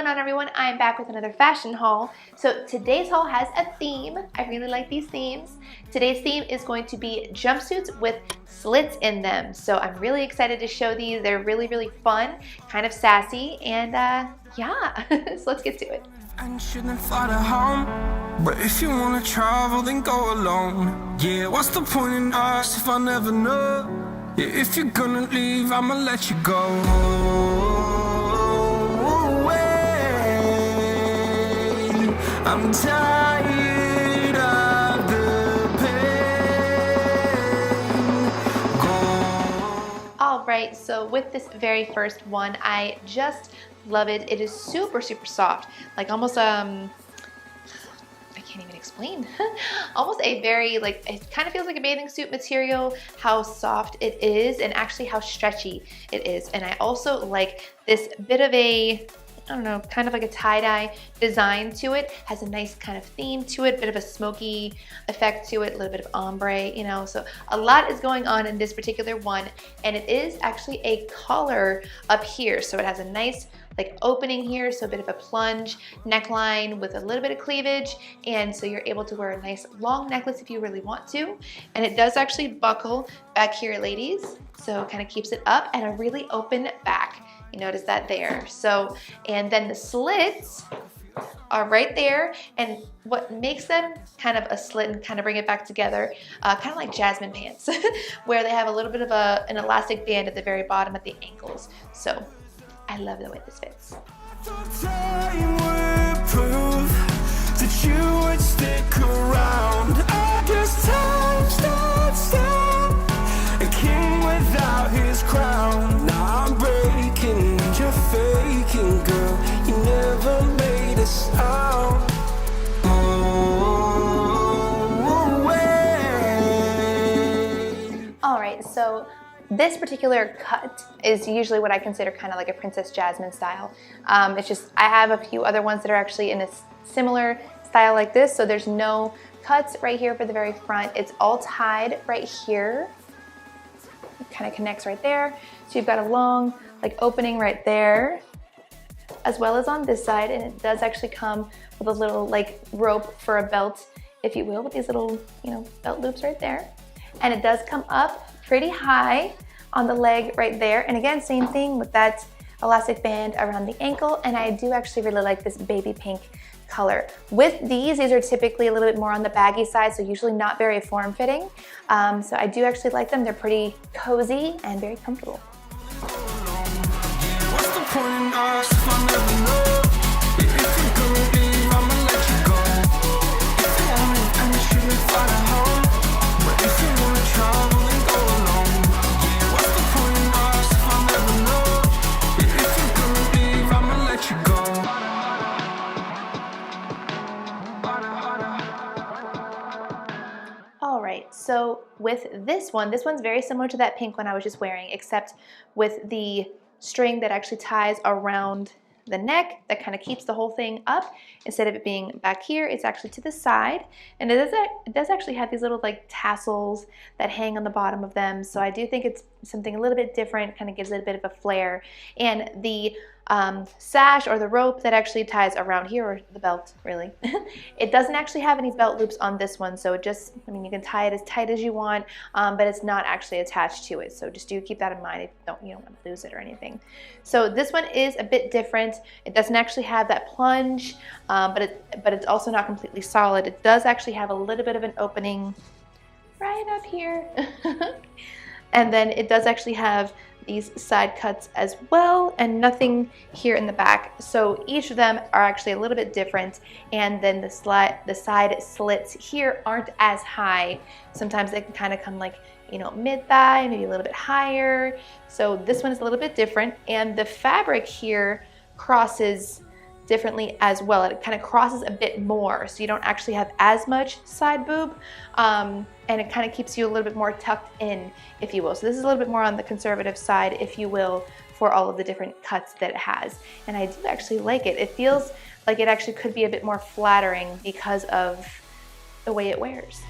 going on, everyone? I'm back with another fashion haul. So today's haul has a theme. I really like these themes. Today's theme is going to be jumpsuits with slits in them. So I'm really excited to show these. They're really, really fun, kind of sassy, and yeah, so let's get to it. And shouldn't fly to home, but if you wanna travel, then go alone. Yeah, what's the point in us if I never know? Yeah, if you're gonna leave, I'ma let you go. I'm tired of the pain. All right, so with this very first one, I just love it. It is super, super soft, like almost I can't even explain. Almost a very, like, it kind of feels like a bathing suit material, how soft it is and actually how stretchy it is. And I also like this bit of a, I don't know, kind of like a tie-dye design to it. Has a nice kind of theme to it, bit of a smoky effect to it, a little bit of ombre, you know, so a lot is going on in this particular one. And it is actually a collar up here, so it has a nice like opening here, so a bit of a plunge neckline with a little bit of cleavage, and so you're able to wear a nice long necklace if you really want to. And it does actually buckle back here, ladies, so it kind of keeps it up, and a really open back. You notice that there. So, and then the slits are right there, and what makes them kind of a slit and kind of bring it back together, kind of like Jasmine pants, where they have a little bit of an elastic band at the very bottom at the ankles. So I love the way this fits. Time would prove that you would stick around. I guess time stands still, a king without his crown. Now I'm breaking, you're faking, girl. You never made a sound. All right, so this particular cut is usually what I consider kind of like a Princess Jasmine style. It's just, I have a few other ones that are actually in a similar style like this, so there's no cuts right here for the very front. It's all tied right here. It kind of connects right there. So you've got a long like opening right there, as well as on this side, and it does actually come with a little like rope for a belt, if you will, with these little, you know, belt loops right there. And it does come up pretty high on the leg right there. And again, same thing with that elastic band around the ankle. And I do actually really like this baby pink color. With these are typically a little bit more on the baggy side, so usually not very form-fitting. So I do actually like them. They're pretty cozy and very comfortable. What's the point in us if I never know? If you're gonna leave, I'ma let you go. If you want it and you shouldn't fly to home, but if you wanna travel, then go alone. What's the point in us if I never know? If you're gonna leave, I'ma let you go. All right, so with this one's very similar to that pink one I was just wearing, except with the string that actually ties around the neck that kind of keeps the whole thing up. Instead of it being back here, it's actually to the side, and it does actually have these little like tassels that hang on the bottom of them. So I do think it's something a little bit different, kind of gives it a bit of a flair. And the sash or the rope that actually ties around here, or the belt really, it doesn't actually have any belt loops on this one, so it just, I mean, you can tie it as tight as you want, but it's not actually attached to it, so just do keep that in mind if you don't want to lose it or anything. So this one is a bit different. It doesn't actually have that plunge, but it's also not completely solid. It does actually have a little bit of an opening right up here. And then it does actually have these side cuts as well, and nothing here in the back. So each of them are actually a little bit different, and then the side slits here aren't as high. Sometimes they can kind of come like, you know, mid-thigh, maybe a little bit higher. So this one is a little bit different, and the fabric here crosses differently as well. It kind of crosses a bit more, so you don't actually have as much side boob, and it kind of keeps you a little bit more tucked in, if you will. So this is a little bit more on the conservative side, if you will, for all of the different cuts that it has. And I do actually like it. It feels like it actually could be a bit more flattering because of the way it wears.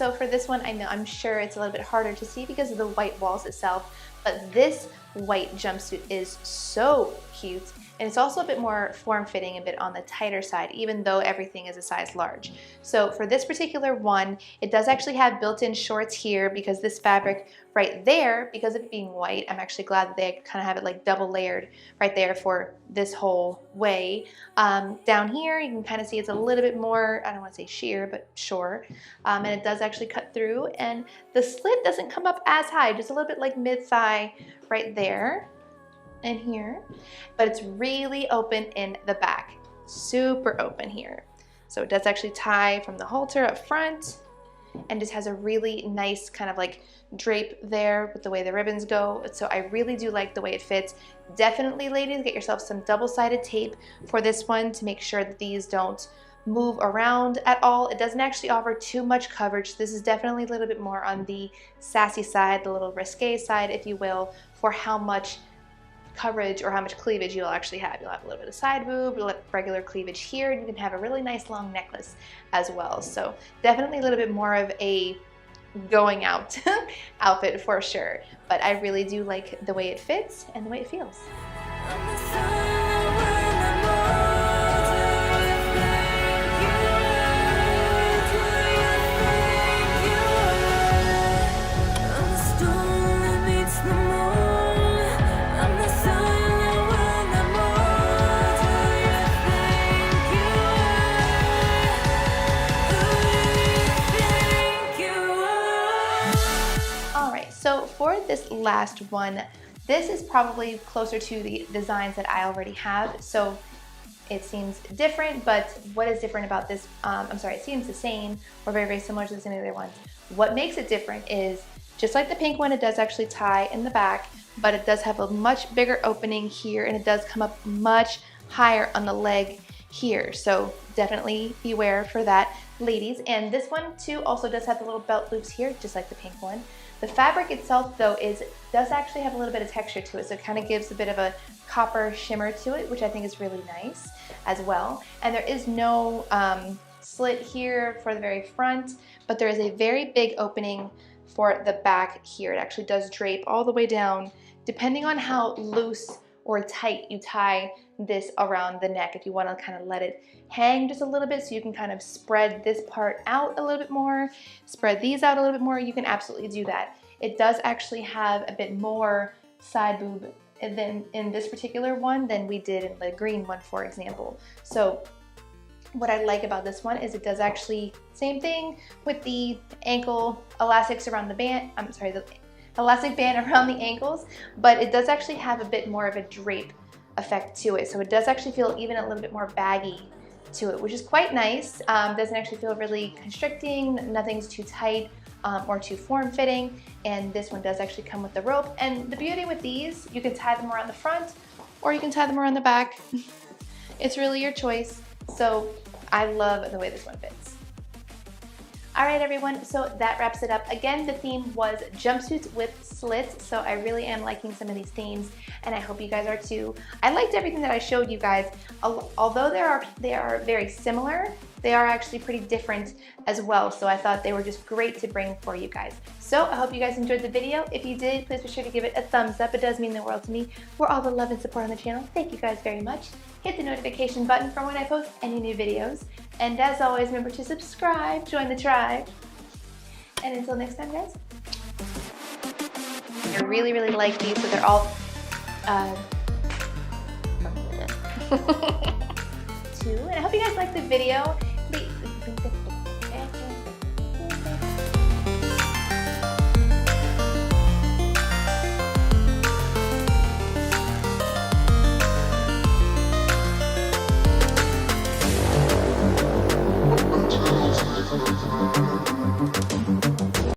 So for this one, I'm sure it's a little bit harder to see because of the white walls itself, but this white jumpsuit is so cute. And it's also a bit more form-fitting, a bit on the tighter side, even though everything is a size large. So for this particular one, it does actually have built-in shorts here because this fabric right there, because of it being white, I'm actually glad that they kind of have it like double layered right there for this whole way. Down here, you can kind of see it's a little bit more, I don't want to say sheer, but short. And it does actually cut through, and the slit doesn't come up as high, just a little bit like mid-thigh right there. And here, but it's really open in the back, super open here. So it does actually tie from the halter up front and just has a really nice kind of like drape there with the way the ribbons go. So I really do like the way it fits. Definitely, ladies, get yourself some double-sided tape for this one to make sure that these don't move around at all. It doesn't actually offer too much coverage. This is definitely a little bit more on the sassy side, the little risque side, if you will, for how much coverage or how much cleavage you'll actually have. You'll have a little bit of side boob, regular cleavage here, and you can have a really nice long necklace as well. So definitely a little bit more of a going out outfit for sure. But I really do like the way it fits and the way it feels. So for this last one, this is probably closer to the designs that I already have. So it seems different, but what is different about this, it seems the same or very, very similar to the same other ones. What makes it different is, just like the pink one, it does actually tie in the back, but it does have a much bigger opening here, and it does come up much higher on the leg here. So definitely beware for that, ladies. And this one too also does have the little belt loops here, just like the pink one. The fabric itself though does actually have a little bit of texture to it, so it kind of gives a bit of a copper shimmer to it, which I think is really nice as well. And there is no slit here for the very front, but there is a very big opening for the back here. It actually does drape all the way down, depending on how loose or tight you tie this around the neck. If you want to kind of let it hang just a little bit so you can kind of spread this part out a little bit more, spread these out a little bit more, you can absolutely do that. It does actually have a bit more side boob than in this particular one than we did in the green one, for example. So what I like about this one is it does actually, same thing with the ankle elastics around the band, the elastic band around the ankles, but it does actually have a bit more of a drape effect to it. So it does actually feel even a little bit more baggy to it, which is quite nice. Doesn't actually feel really constricting, nothing's too tight or too form-fitting, and this one does actually come with the rope. And the beauty with these, you can tie them around the front or you can tie them around the back. It's really your choice. So I love the way this one fits. All right, everyone, so that wraps it up. Again, the theme was jumpsuits with slits, so I really am liking some of these themes, and I hope you guys are too. I liked everything that I showed you guys. Although they are very similar, they are actually pretty different as well, so I thought they were just great to bring for you guys. So I hope you guys enjoyed the video. If you did, please be sure to give it a thumbs up. It does mean the world to me for all the love and support on the channel. Thank you guys very much. Hit the notification button for when I post any new videos. And as always, remember to subscribe, join the tribe. And until next time, guys. I really, really like these, so they're all two. And I hope you guys liked the video.